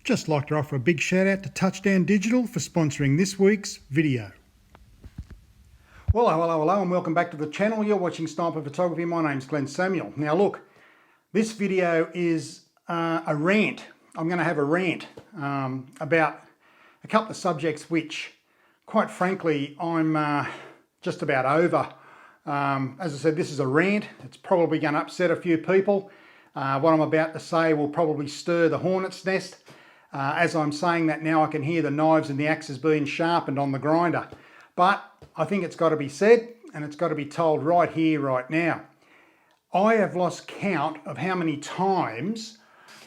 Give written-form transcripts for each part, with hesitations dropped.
Just like to offer a big shout out to Touchdown Digital for sponsoring this week's video. Well, hello and welcome back to the channel. You're watching Sniper Photography. My name's Glenn Samuel. Now look, this video is a rant. I'm going to have a rant about a couple of subjects which, quite frankly, I'm just about over. As I said, this is a rant. It's probably going to upset a few people. What I'm about to say will probably stir the hornet's nest. As I'm saying that now, I can hear the knives and the axes being sharpened on the grinder. But I think it's got to be said, and it's got to be told right here, right now. I have lost count of how many times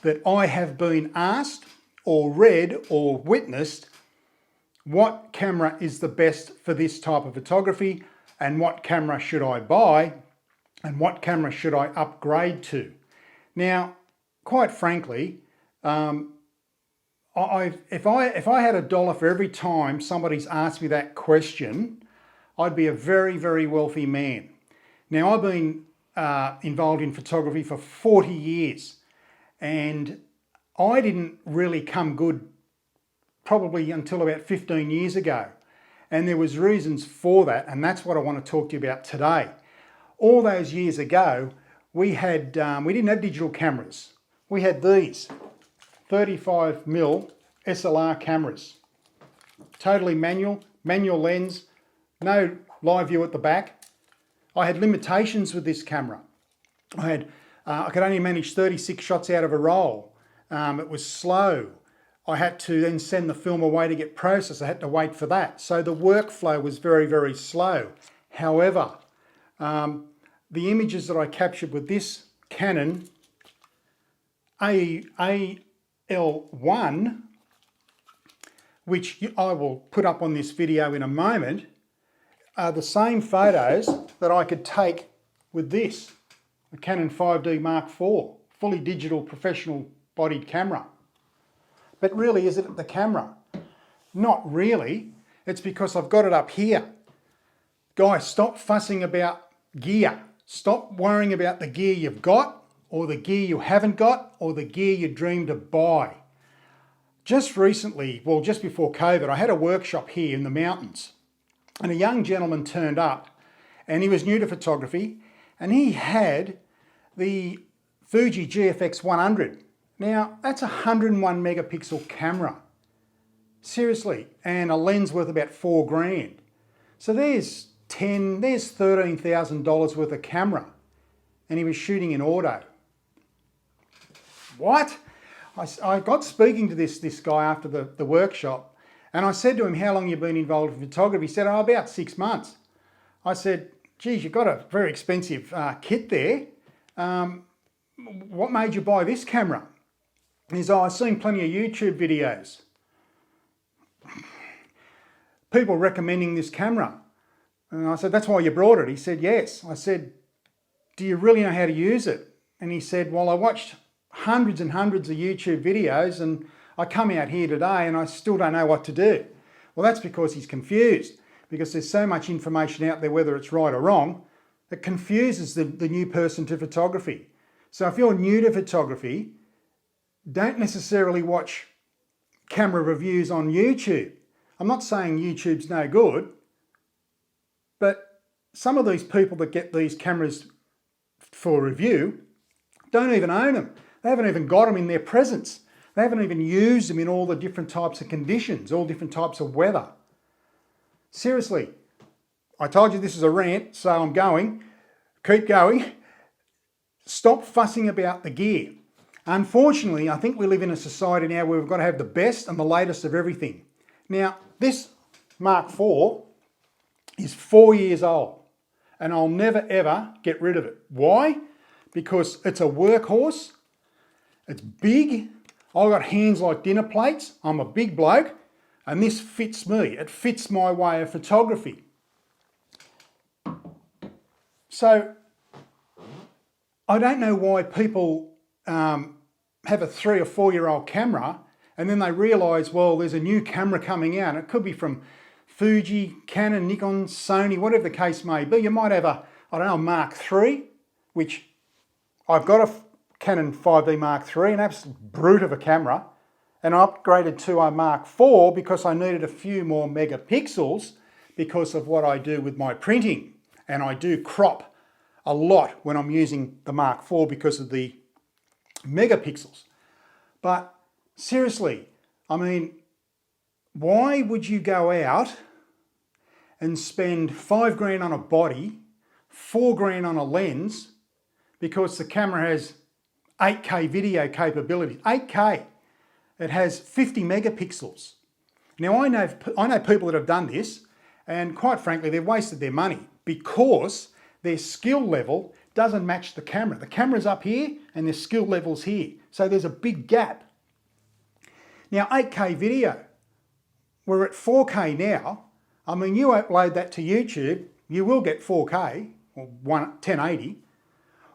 that I have been asked or read or witnessed what camera is the best for this type of photography, and what camera should I buy, and what camera should I upgrade to. Now, quite frankly, if I had $1 for every time somebody's asked me that question, I'd be a very, very wealthy man. Now, I've been involved in photography for 40 years, and I didn't really come good probably until about 15 years ago. And there was reasons for that, and that's what I want to talk to you about today. All those years ago, we didn't have digital cameras. We had these 35mm SLR cameras, totally manual lens, no live view at the back. I had limitations with this camera. I could only manage 36 shots out of a roll. It was slow. I had to then send the film away to get processed. I had to wait for that. So the workflow was very, very slow. However, the images that I captured with this Canon AL1, which I will put up on this video in a moment, are the same photos that I could take with this, the Canon 5D Mark IV, fully digital professional bodied camera. But really, is it the camera? Not really. It's because I've got it up here. Guys, stop fussing about gear. Stop worrying about the gear you've got, or the gear you haven't got, or the gear you dream to buy. Just recently, well, just before COVID, I had a workshop here in the mountains, and a young gentleman turned up, and he was new to photography, and he had the Fuji GFX 100. Now, that's a 101 megapixel camera. Seriously, and a lens worth about $4,000. So there's $13,000 worth of camera, and he was shooting in auto. What? I got speaking to this guy after the workshop, and I said to him, how long you been involved in photography? He said, oh, about 6 months. I said, geez, you've got a very expensive kit there. What made you buy this camera? He said, oh, I've seen plenty of YouTube videos. People recommending this camera. And I said, that's why you brought it? He said, yes. I said, do you really know how to use it? And he said, well, I watched hundreds and hundreds of YouTube videos, and I come out here today and I still don't know what to do. Well, that's because he's confused, because there's so much information out there, whether it's right or wrong, that confuses the new person to photography. So if you're new to photography, don't necessarily watch camera reviews on YouTube. I'm not saying YouTube's no good, but some of these people that get these cameras for review don't even own them. They haven't even got them in their presence. They haven't even used them in all the different types of conditions, all different types of weather. Seriously, I told you this is a rant, so I'm going. Keep going. Stop fussing about the gear. Unfortunately, I think we live in a society now where we've got to have the best and the latest of everything. Now, this Mark IV is 4 years old, and I'll never ever get rid of it. Why? Because it's a workhorse. It's big. I've got hands like dinner plates. I'm a big bloke, and this fits me. It fits my way of photography. So I don't know why people have a 3 or 4 year old camera, and then they realise, well, there's a new camera coming out. It could be from Fuji, Canon, Nikon, Sony, whatever the case may be. You might have a, I don't know, Mark III, which I've got a Canon 5D Mark III, an absolute brute of a camera, and I upgraded to a Mark IV because I needed a few more megapixels because of what I do with my printing. And I do crop a lot when I'm using the Mark IV because of the megapixels. But seriously, I mean, why would you go out and spend $5,000 on a body, $4,000 on a lens, because the camera has 8K video capability? 8K. It has 50 megapixels. Now I know people that have done this, and quite frankly, they've wasted their money because their skill level doesn't match the camera. The camera's up here and their skill level's here. So there's a big gap. Now 8K video, we're at 4K now. I mean, you upload that to YouTube, you will get 4K or 1080.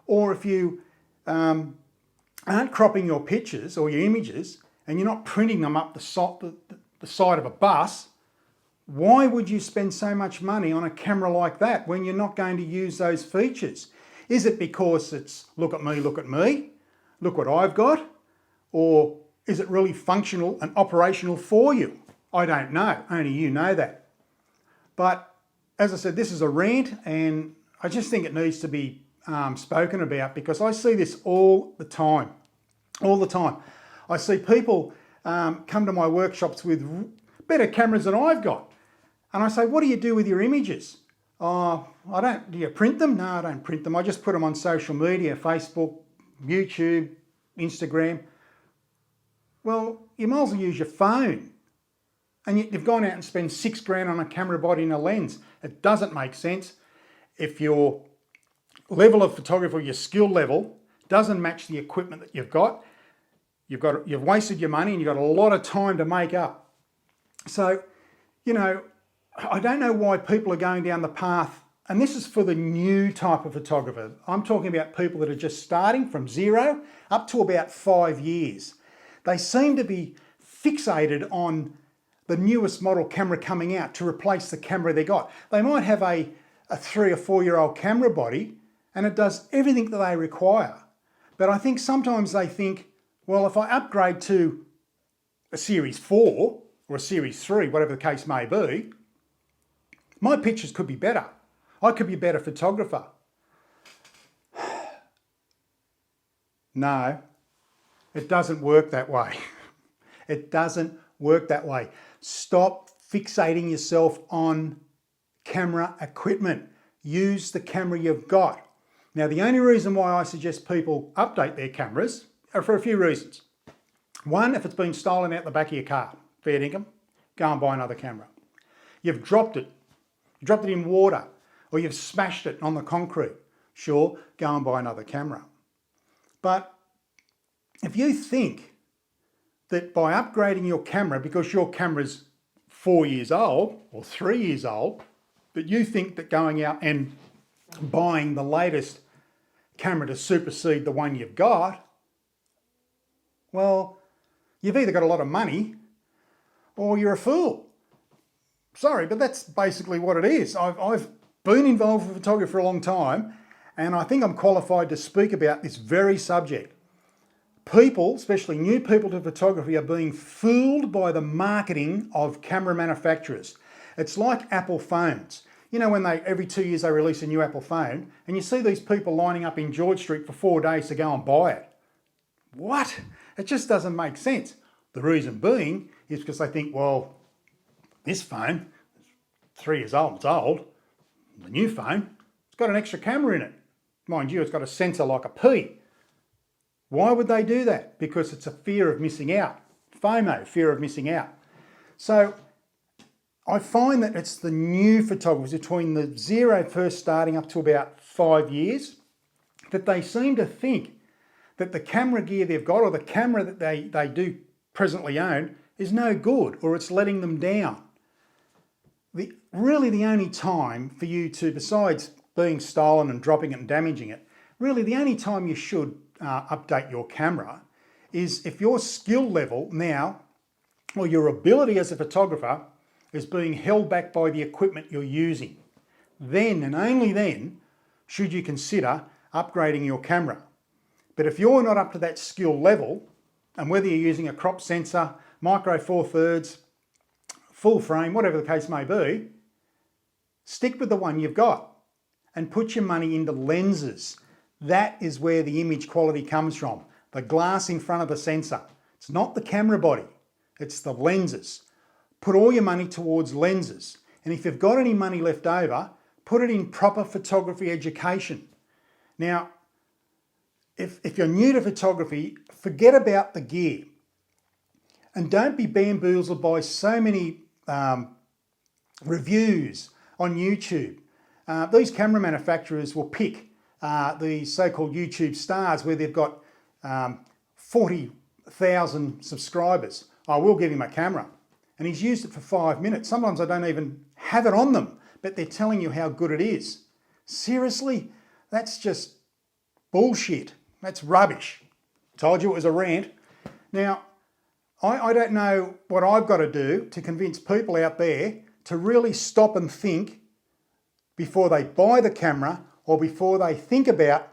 Or if you aren't cropping your pictures or your images and you're not printing them up the side of a bus, why would you spend so much money on a camera like that when you're not going to use those features? Is it because it's look at me, look what I've got? Or is it really functional and operational for you? I don't know, only you know that. But as I said, this is a rant, and I just think it needs to be spoken about because I see this all the time. I see people come to my workshops with better cameras than I've got. And I say, what do you do with your images? Do you print them? No, I don't print them. I just put them on social media, Facebook, YouTube, Instagram. Well, you might as well use your phone. And yet you've gone out and spent $6,000 on a camera body and a lens. It doesn't make sense. If your level of photography, your skill level, doesn't match the equipment that you've wasted your money and you've got a lot of time to make up. So, you know, I don't know why people are going down the path, and this is for the new type of photographer. I'm talking about people that are just starting from zero up to about 5 years. They seem to be fixated on the newest model camera coming out to replace the camera they got. They might have a 3 or 4 year old camera body and it does everything that they require. But I think sometimes they think, well, if I upgrade to a Series 4 or a Series 3, whatever the case may be, my pictures could be better. I could be a better photographer. No, it doesn't work that way. It doesn't work that way. Stop fixating yourself on camera equipment. Use the camera you've got. Now, the only reason why I suggest people update their cameras are for a few reasons. One, if it's been stolen out the back of your car, fair dinkum, go and buy another camera. You've dropped it in water, or you've smashed it on the concrete. Sure, go and buy another camera. But if you think that by upgrading your camera, because your camera's 4 years old or 3 years old, that you think that going out and buying the latest camera to supersede the one you've got, well, you've either got a lot of money or you're a fool. Sorry, but that's basically what it is. I've been involved with photography for a long time, and I think I'm qualified to speak about this very subject. People, especially new people to photography, are being fooled by the marketing of camera manufacturers. It's like Apple phones. You know, when every 2 years they release a new Apple phone, and you see these people lining up in George Street for 4 days to go and buy it. What? It just doesn't make sense. The reason being is because they think, well, this phone, 3 years old, it's old. The new phone, it's got an extra camera in it. Mind you, it's got a sensor like a pea. Why would they do that? Because it's a fear of missing out. FOMO, fear of missing out. So I find that it's the new photographers between the zero first starting up to about 5 years that they seem to think that the camera gear they've got or the camera that they do presently own is no good or it's letting them down. Really the only time for you to, besides being stolen and dropping it and damaging it, really the only time you should update your camera is if your skill level now, or your ability as a photographer, is being held back by the equipment you're using. Then and only then should you consider upgrading your camera. But if you're not up to that skill level, And whether you're using a crop sensor, micro four thirds, full frame, whatever the case may be, stick with the one you've got and put your money into lenses. That is where the image quality comes from. The glass in front of the sensor. It's not the camera body, it's the lenses. Put all your money towards lenses. And if you've got any money left over, put it in proper photography education. Now, if you're new to photography, forget about the gear. And don't be bamboozled by so many reviews on YouTube. These camera manufacturers will pick the so-called YouTube stars where they've got 40,000 subscribers. I will give him a camera. And he's used it for 5 minutes. Sometimes I don't even have it on them, but they're telling you how good it is. Seriously? That's just bullshit. That's rubbish. Told you it was a rant. Now, I don't know what I've got to do to convince people out there to really stop and think before they buy the camera or before they think about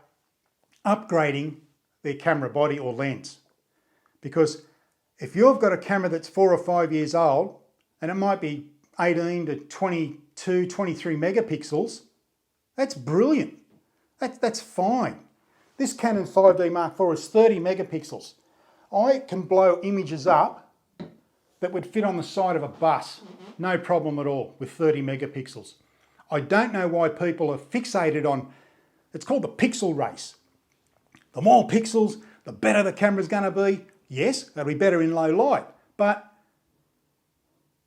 upgrading their camera body or lens. Because if you've got a camera that's 4 or 5 years old and it might be 18 to 22, 23 megapixels, that's brilliant. That's fine. This Canon 5D Mark IV is 30 megapixels. I can blow images up that would fit on the side of a bus. No problem at all with 30 megapixels. I don't know why people are fixated on, it's called the pixel race. The more pixels, the better the camera's going to be. Yes, that'll be better in low light, but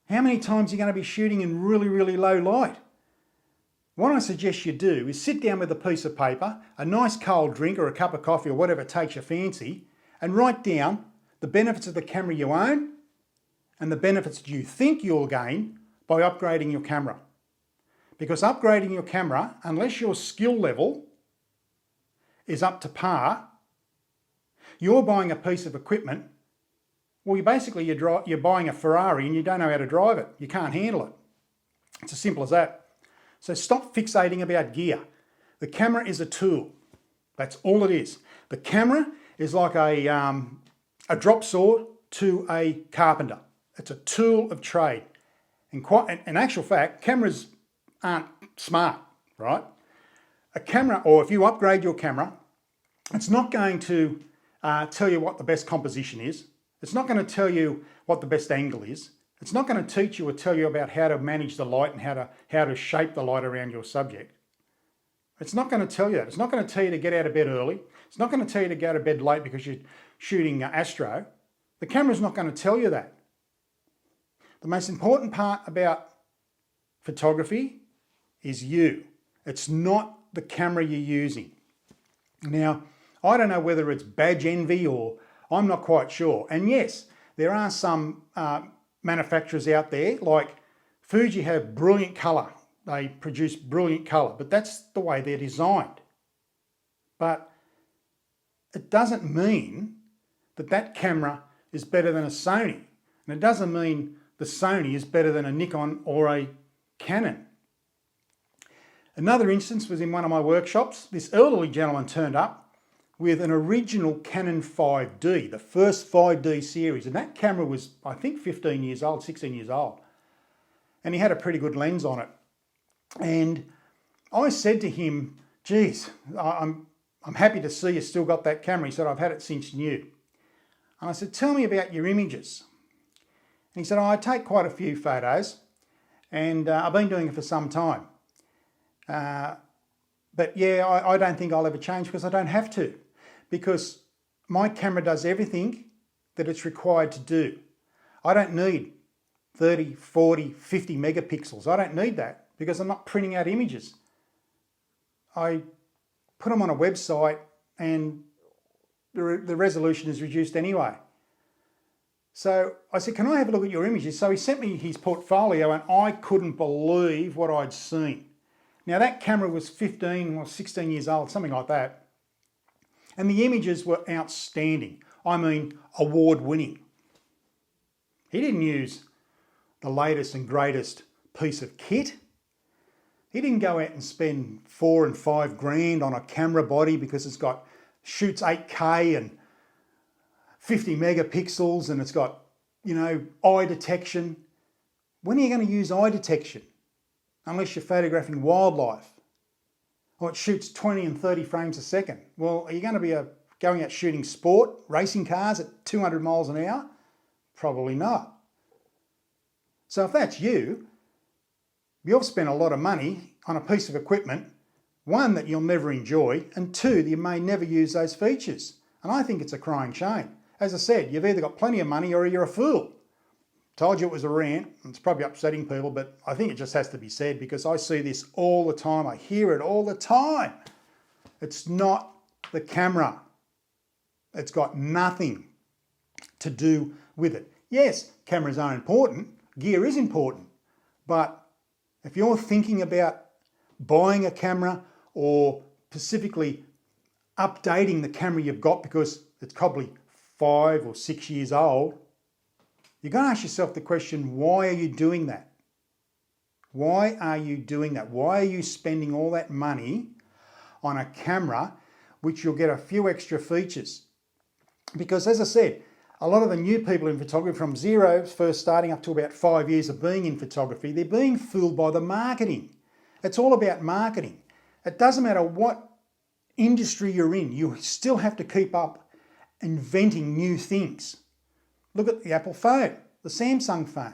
how many times are you going to be shooting in really, really low light? What I suggest you do is sit down with a piece of paper, a nice cold drink or a cup of coffee or whatever takes your fancy, and write down the benefits of the camera you own and the benefits you think you'll gain by upgrading your camera. Because upgrading your camera, unless your skill level is up to par, you're buying a piece of equipment, well, you're buying a Ferrari and you don't know how to drive it. You can't handle it. It's as simple as that. So stop fixating about gear. The camera is a tool. That's all it is. The camera is like a drop saw to a carpenter. It's a tool of trade. In actual fact, cameras aren't smart, right? A camera, or if you upgrade your camera, it's not going to tell you what the best composition is. It's not going to tell you what the best angle is. It's not going to teach you or tell you about how to manage the light and how to shape the light around your subject. It's not going to tell you that. It's not going to tell you to get out of bed early. It's not going to tell you to go to bed late because you're shooting astro. The camera's not going to tell you that. The most important part about photography is you. It's not the camera you're using. Now, I don't know whether it's badge envy or I'm not quite sure. And yes, there are some manufacturers out there like Fuji have brilliant colour. They produce brilliant colour, but that's the way they're designed. But it doesn't mean that that camera is better than a Sony. And it doesn't mean the Sony is better than a Nikon or a Canon. Another instance was in one of my workshops. This elderly gentleman turned up with an original Canon 5D, the first 5D series. And that camera was, I think, 15 years old, 16 years old. And he had a pretty good lens on it. And I said to him, geez, I'm happy to see you still got that camera. He said, I've had it since new. And I said, tell me about your images. And he said, I take quite a few photos and I've been doing it for some time. But yeah, I don't think I'll ever change because I don't have to. Because my camera does everything that it's required to do. I don't need 30, 40, 50 megapixels. I don't need that because I'm not printing out images. I put them on a website and the resolution is reduced anyway. So I said, can I have a look at your images? So he sent me his portfolio and I couldn't believe what I'd seen. Now that camera was 15 or 16 years old, something like that. And the images were outstanding. I mean, award-winning. He didn't use the latest and greatest piece of kit. He didn't go out and spend 4 and 5 grand on a camera body because it's got shoots 8K and 50 megapixels and it's got, eye detection. When are you going to use eye detection? Unless you're photographing wildlife. Or it shoots 20 and 30 frames a second. Well, are you going to be going out shooting sport, racing cars at 200 miles an hour? Probably not. So if that's you, you've spent a lot of money on a piece of equipment, one, that you'll never enjoy, and two, that you may never use those features. And I think it's a crying shame. As I said, you've either got plenty of money or you're a fool. Told you it was a rant. It's probably upsetting people, but I think it just has to be said because I see this all the time. I hear it all the time. It's not the camera. It's got nothing to do with it. Yes, cameras are important. Gear is important. But if you're thinking about buying a camera or specifically updating the camera you've got because it's probably 5 or 6 years old, you're going to ask yourself the question, why are you doing that? Why are you doing that? Why are you spending all that money on a camera which you'll get a few extra features? Because as I said, a lot of the new people in photography from zero, first starting up to about 5 years of being in photography, they're being fooled by the marketing. It's all about marketing. It doesn't matter what industry you're in, you still have to keep up inventing new things. Look at the Apple phone, the Samsung phone.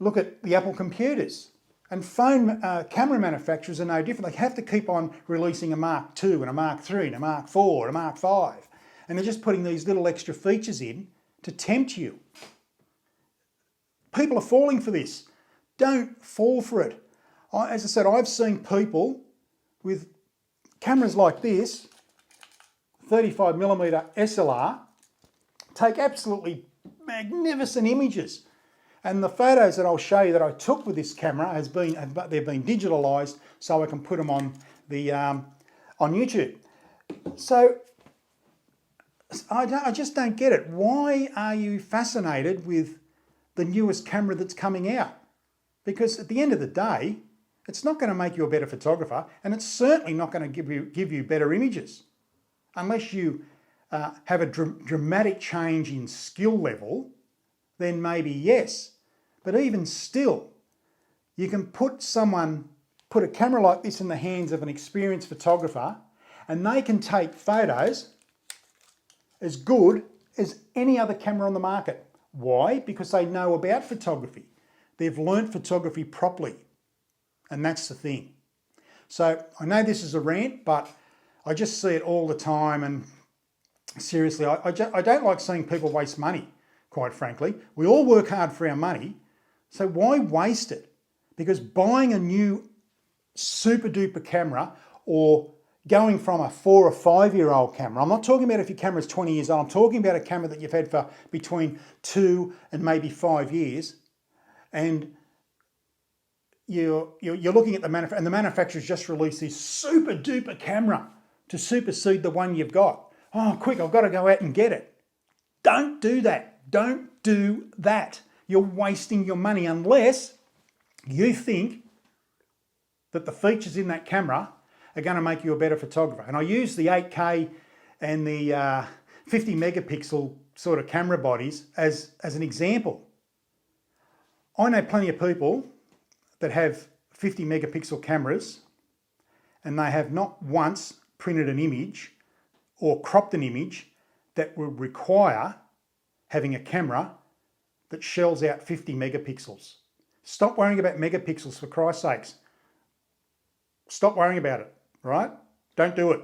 Look at the Apple computers. And phone camera manufacturers are no different. They have to keep on releasing a Mark II and a Mark III and a Mark IV and a Mark V. And they're just putting these little extra features in to tempt you. People are falling for this. Don't fall for it. As I said, I've seen people with cameras like this, 35mm SLR, take absolutely magnificent images. And the photos that I'll show you that I took with this camera they've been digitalised so I can put them on YouTube. So I just don't get it. Why are you fascinated with the newest camera that's coming out? Because at the end of the day, it's not going to make you a better photographer, and it's certainly not going to give you better images. Unless you have a dramatic change in skill level, then maybe yes. But even still, you can put a camera like this in the hands of an experienced photographer, and they can take photos as good as any other camera on the market. Why? Because they know about photography. They've learnt photography properly. And that's the thing. So I know this is a rant, but I just see it all the time. And seriously, I don't like seeing people waste money, quite frankly. We all work hard for our money. So why waste it? Because buying a new super duper camera or going from a 4 or 5 year old camera, I'm not talking about if your camera's 20 years old, I'm talking about a camera that you've had for between 2 and maybe 5 years, and you're looking at the manufacturer, and the manufacturer's just released this super duper camera to supersede the one you've got. Oh, quick, I've got to go out and get it. Don't do that. Don't do that. You're wasting your money unless you think that the features in that camera are going to make you a better photographer. And I use the 8K and the 50 megapixel sort of camera bodies as an example. I know plenty of people that have 50 megapixel cameras and they have not once printed an image or cropped an image that would require having a camera that shells out 50 megapixels. Stop worrying about megapixels, for Christ's sakes. Stop worrying about it, right? Don't do it,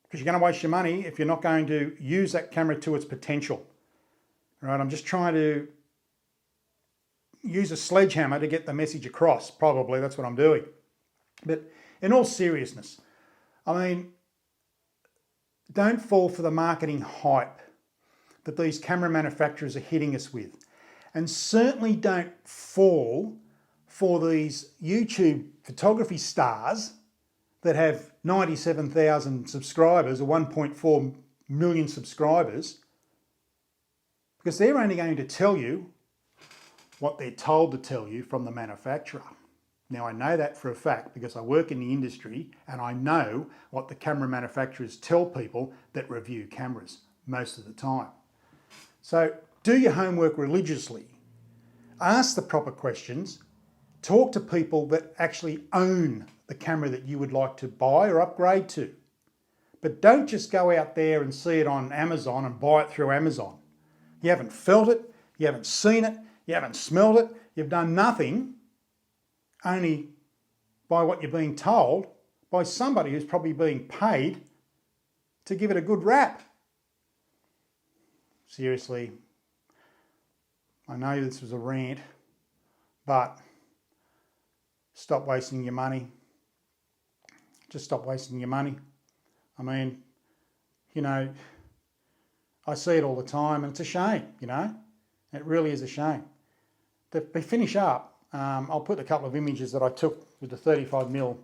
because you're going to waste your money if you're not going to use that camera to its potential. All right, I'm just trying to use a sledgehammer to get the message across. Probably that's what I'm doing. But in all seriousness, I mean, don't fall for the marketing hype that these camera manufacturers are hitting us with. And certainly don't fall for these YouTube photography stars that have 97,000 subscribers or 1.4 million subscribers, because they're only going to tell you what they're told to tell you from the manufacturer. Now, I know that for a fact because I work in the industry and I know what the camera manufacturers tell people that review cameras most of the time. So do your homework religiously. Ask the proper questions. Talk to people that actually own the camera that you would like to buy or upgrade to. But don't just go out there and see it on Amazon and buy it through Amazon. You haven't felt it, you haven't seen it, you haven't smelled it, you've done nothing only by what you're being told by somebody who's probably being paid to give it a good rap. Seriously, I know this was a rant, but stop wasting your money. Just stop wasting your money. I mean, you know, I see it all the time and it's a shame, you know. It really is a shame. To finish up, I'll put a couple of images that I took with the 35mm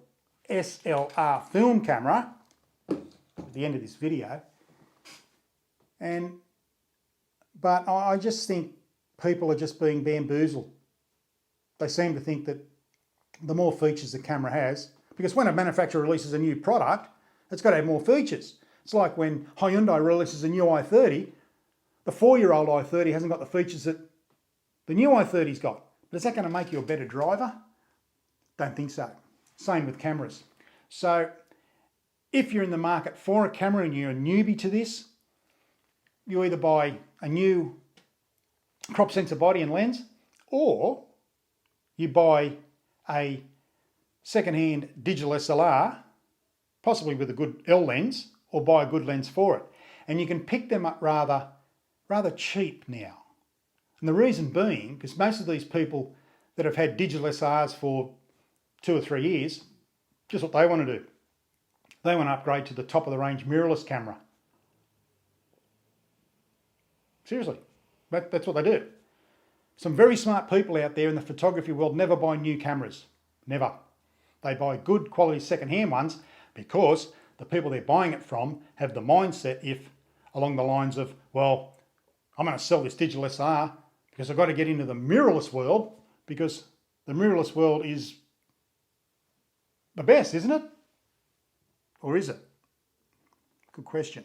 SLR film camera at the end of this video. But I just think people are just being bamboozled. They seem to think that the more features the camera has, because when a manufacturer releases a new product, it's got to have more features. It's like when Hyundai releases a new i30, the 4-year-old i30 hasn't got the features that the new i30's got. But is that going to make you a better driver? Don't think so. Same with cameras. So if you're in the market for a camera and you're a newbie to this, you either buy a new crop sensor body and lens, or you buy a second-hand digital SLR, possibly with a good L lens, or buy a good lens for it. And you can pick them up rather cheap now. And the reason being, because most of these people that have had digital SLRs for 2 or 3 years, just what they want to do. They want to upgrade to the top of the range mirrorless camera. Seriously, that's what they do. Some very smart people out there in the photography world never buy new cameras. Never. They buy good quality second-hand ones because the people they're buying it from have the mindset along the lines of, well, I'm going to sell this digital SLR because I've got to get into the mirrorless world because the mirrorless world is the best, isn't it? Or is it? Good question.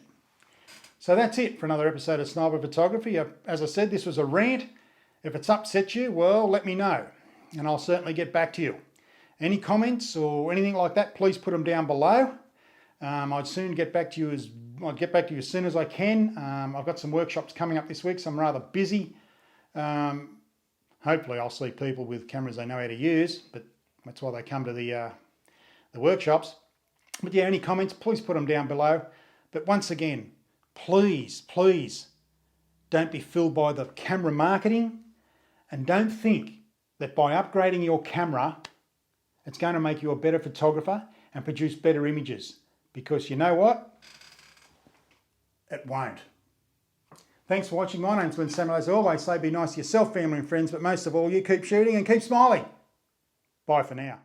So that's it for another episode of Sniper Photography. As I said, this was a rant. If it's upset you, well, let me know and I'll certainly get back to you. Any comments or anything like that, please put them down below. I'd get back to you as soon as I can. I've got some workshops coming up this week, so I'm rather busy. Hopefully I'll see people with cameras they know how to use, but that's why they come to the workshops. But yeah, any comments, please put them down below. But once again, please don't be fooled by the camera marketing, and don't think that by upgrading your camera, it's going to make you a better photographer and produce better images. Because you know what? It won't. Thanks for watching. My name's Lynn Samuel. As I always say, be nice to yourself, family and friends, but most of all, you keep shooting and keep smiling. Bye for now.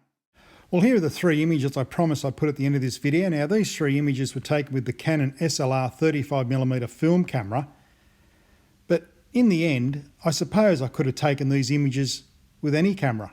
Well, here are the 3 images I promised I'd put at the end of this video. Now, these 3 images were taken with the Canon SLR 35mm film camera. But in the end, I suppose I could have taken these images with any camera.